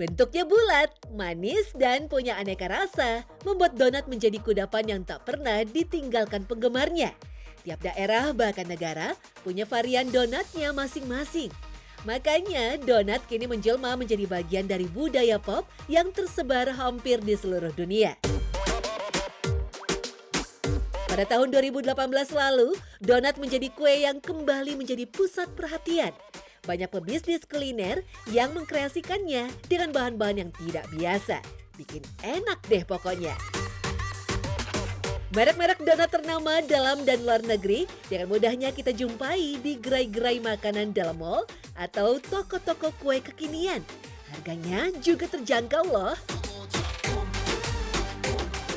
Bentuknya bulat, manis, dan punya aneka rasa, membuat donat menjadi kudapan yang tak pernah ditinggalkan penggemarnya. Tiap daerah bahkan negara punya varian donatnya masing-masing. Makanya donat kini menjelma menjadi bagian dari budaya pop yang tersebar hampir di seluruh dunia. Pada tahun 2018 lalu, donat menjadi kue yang kembali menjadi pusat perhatian. Banyak pebisnis kuliner yang mengkreasikannya dengan bahan-bahan yang tidak biasa. Bikin enak deh pokoknya. Merek-merek donat ternama dalam dan luar negeri dengan mudahnya kita jumpai di gerai-gerai makanan dalam mall atau toko-toko kue kekinian. Harganya juga terjangkau loh.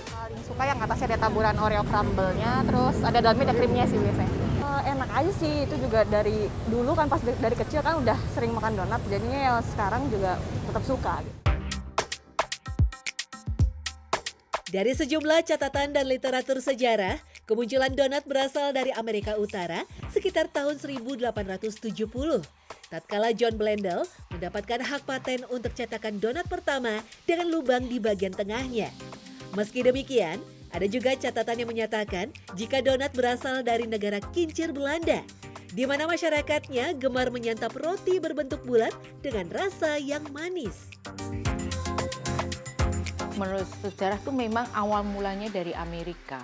Paling suka yang atasnya ada taburan Oreo crumble-nya, terus ada dalamnya ada krimnya sih biasanya. Enak aja sih, itu juga dari dulu kan pas dari kecil kan udah sering makan donat, jadinya ya sekarang juga tetap suka. Dari sejumlah catatan dan literatur sejarah, kemunculan donat berasal dari Amerika Utara sekitar tahun 1870. Tatkala John Blundell mendapatkan hak paten untuk cetakan donat pertama dengan lubang di bagian tengahnya. Meski demikian, ada juga catatan yang menyatakan jika donat berasal dari negara kincir Belanda, di mana masyarakatnya gemar menyantap roti berbentuk bulat dengan rasa yang manis. Menurut sejarah tuh memang awal mulanya dari Amerika.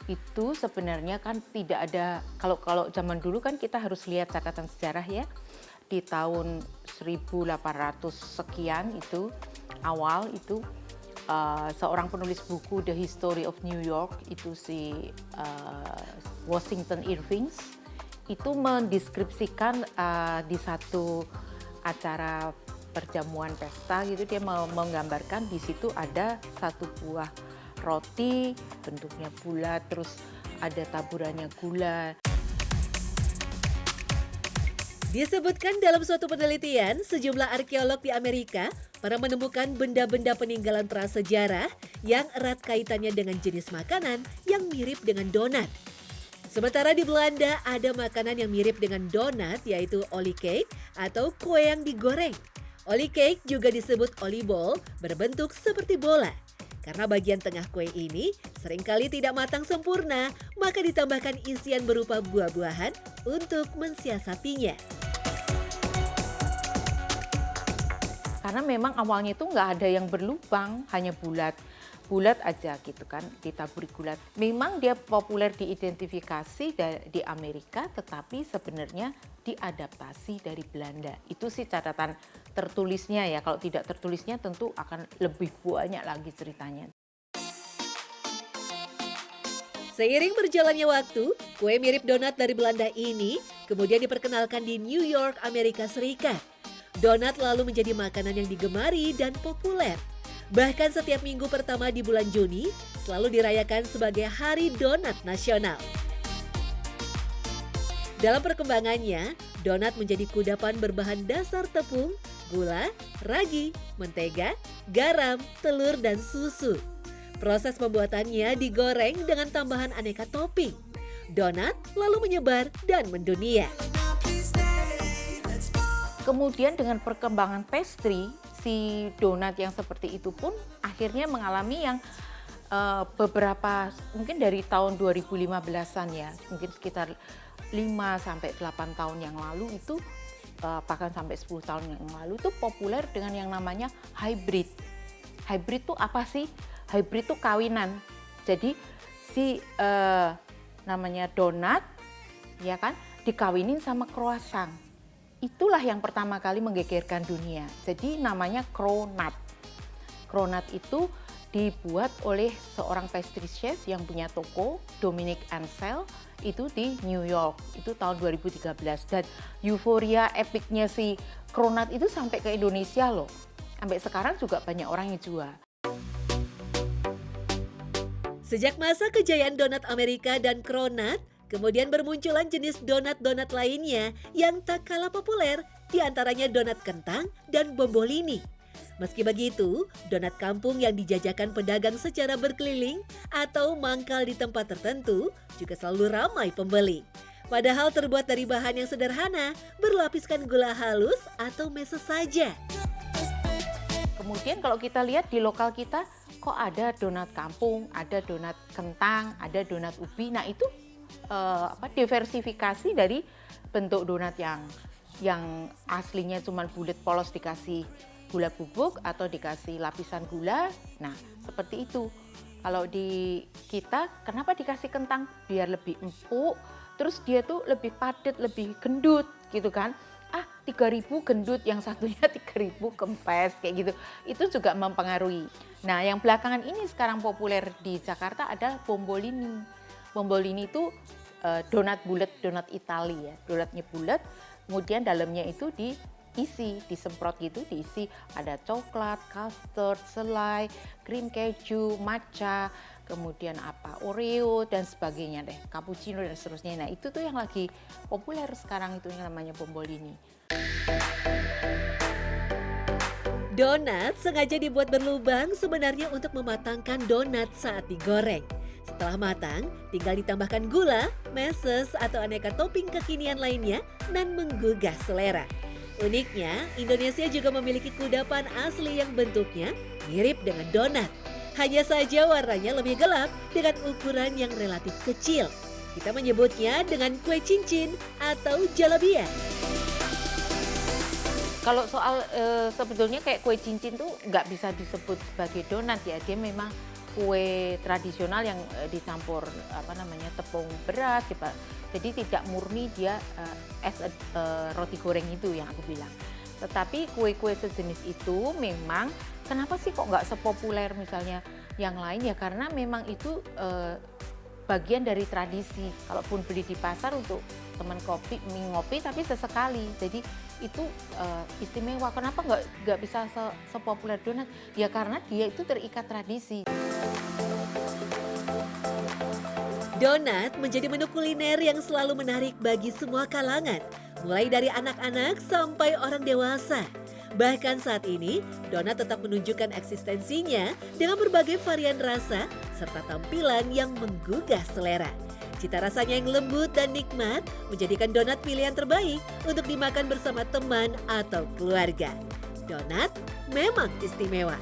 Itu sebenarnya kan tidak ada, kalau zaman dulu kan kita harus lihat catatan sejarah ya. Di tahun 1800 sekian itu, awal itu, seorang penulis buku The History of New York itu si Washington Irving itu mendeskripsikan di satu acara perjamuan pesta gitu, dia mau menggambarkan di situ ada satu buah roti bentuknya bulat, terus ada taburannya gula. Disebutkan dalam suatu penelitian, sejumlah arkeolog di Amerika pernah menemukan benda-benda peninggalan prasejarah yang erat kaitannya dengan jenis makanan yang mirip dengan donat. Sementara di Belanda ada makanan yang mirip dengan donat yaitu oliecake atau kue yang digoreng. Oliecake juga disebut oliebol, berbentuk seperti bola. Karena bagian tengah kue ini seringkali tidak matang sempurna, maka ditambahkan isian berupa buah-buahan untuk mensiasatinya. Karena memang awalnya itu nggak ada yang berlubang, hanya bulat aja gitu kan, ditaburi gula. Memang dia populer diidentifikasi di Amerika, tetapi sebenarnya diadaptasi dari Belanda. Itu sih catatan tertulisnya ya, kalau tidak tertulisnya tentu akan lebih banyak lagi ceritanya. Seiring berjalannya waktu, kue mirip donat dari Belanda ini kemudian diperkenalkan di New York, Amerika Serikat. Donat lalu menjadi makanan yang digemari dan populer. Bahkan setiap minggu pertama di bulan Juni selalu dirayakan sebagai Hari Donat Nasional. Dalam perkembangannya, donat menjadi kudapan berbahan dasar tepung, gula, ragi, mentega, garam, telur, dan susu. Proses pembuatannya digoreng dengan tambahan aneka topping. Donat lalu menyebar dan mendunia. Kemudian dengan perkembangan pastry, si donat yang seperti itu pun akhirnya mengalami yang beberapa, mungkin dari tahun 2015-an ya, mungkin sekitar 5-8 tahun yang lalu itu, bahkan sampai 10 tahun yang lalu itu populer dengan yang namanya hybrid. Hybrid itu apa sih? Hybrid itu kawinan. Jadi si namanya donat ya kan dikawinin sama croissant. Itulah yang pertama kali menggegerkan dunia. Jadi namanya cronut. Cronut itu dibuat oleh seorang pastry chef yang punya toko, Dominic Ansel, itu di New York. Itu tahun 2013. Dan euforia epicnya si cronut itu sampai ke Indonesia loh. Sampai sekarang juga banyak orang yang jual. Sejak masa kejayaan donat Amerika dan cronut, kemudian bermunculan jenis donat-donat lainnya yang tak kalah populer, diantaranya donat kentang dan bombolini. Meski begitu, donat kampung yang dijajakan pedagang secara berkeliling atau mangkal di tempat tertentu juga selalu ramai pembeli. Padahal terbuat dari bahan yang sederhana, berlapiskan gula halus atau meses saja. Kemudian kalau kita lihat di lokal kita, kok ada donat kampung, ada donat kentang, ada donat ubi. Nah itu diversifikasi dari bentuk donat yang aslinya cuma bulat polos dikasih gula bubuk atau dikasih lapisan gula. Nah seperti itu. Kalau di kita, kenapa dikasih kentang? Biar lebih empuk, terus dia tuh lebih padat, lebih gendut gitu kan. 3.000 gendut, yang satunya 3.000 kempes kayak gitu. Itu juga mempengaruhi. Nah, yang belakangan ini sekarang populer di Jakarta adalah bombolini. Bombolini itu donat bulat, donat Itali ya. Donatnya bulat, kemudian dalamnya itu diisi, disemprot gitu, diisi ada coklat, custard, selai, krim keju, matcha, kemudian Oreo dan sebagainya deh, cappuccino dan seterusnya. Nah, itu tuh yang lagi populer sekarang itu yang namanya bombolini. Donat sengaja dibuat berlubang sebenarnya untuk mematangkan donat saat digoreng. Setelah matang, tinggal ditambahkan gula, meses, atau aneka topping kekinian lainnya dan menggugah selera. Uniknya, Indonesia juga memiliki kudapan asli yang bentuknya mirip dengan donat. Hanya saja warnanya lebih gelap dengan ukuran yang relatif kecil. Kita menyebutnya dengan kue cincin atau jalabia. Kalau soal sebetulnya kayak kue cincin tuh nggak bisa disebut sebagai donat ya, dia memang kue tradisional yang dicampur tepung beras, jadi tidak murni dia roti goreng itu yang aku bilang. Tetapi kue-kue sejenis itu memang kenapa sih kok nggak sepopuler misalnya yang lain ya, karena memang itu bagian dari tradisi. Kalaupun beli di pasar untuk teman ngopi tapi sesekali, jadi itu istimewa. Kenapa nggak bisa sepopuler donat? Ya karena dia itu terikat tradisi. Donat menjadi menu kuliner yang selalu menarik bagi semua kalangan, mulai dari anak-anak sampai orang dewasa. Bahkan saat ini, donat tetap menunjukkan eksistensinya dengan berbagai varian rasa serta tampilan yang menggugah selera. Cita rasanya yang lembut dan nikmat menjadikan donat pilihan terbaik untuk dimakan bersama teman atau keluarga. Donat memang istimewa.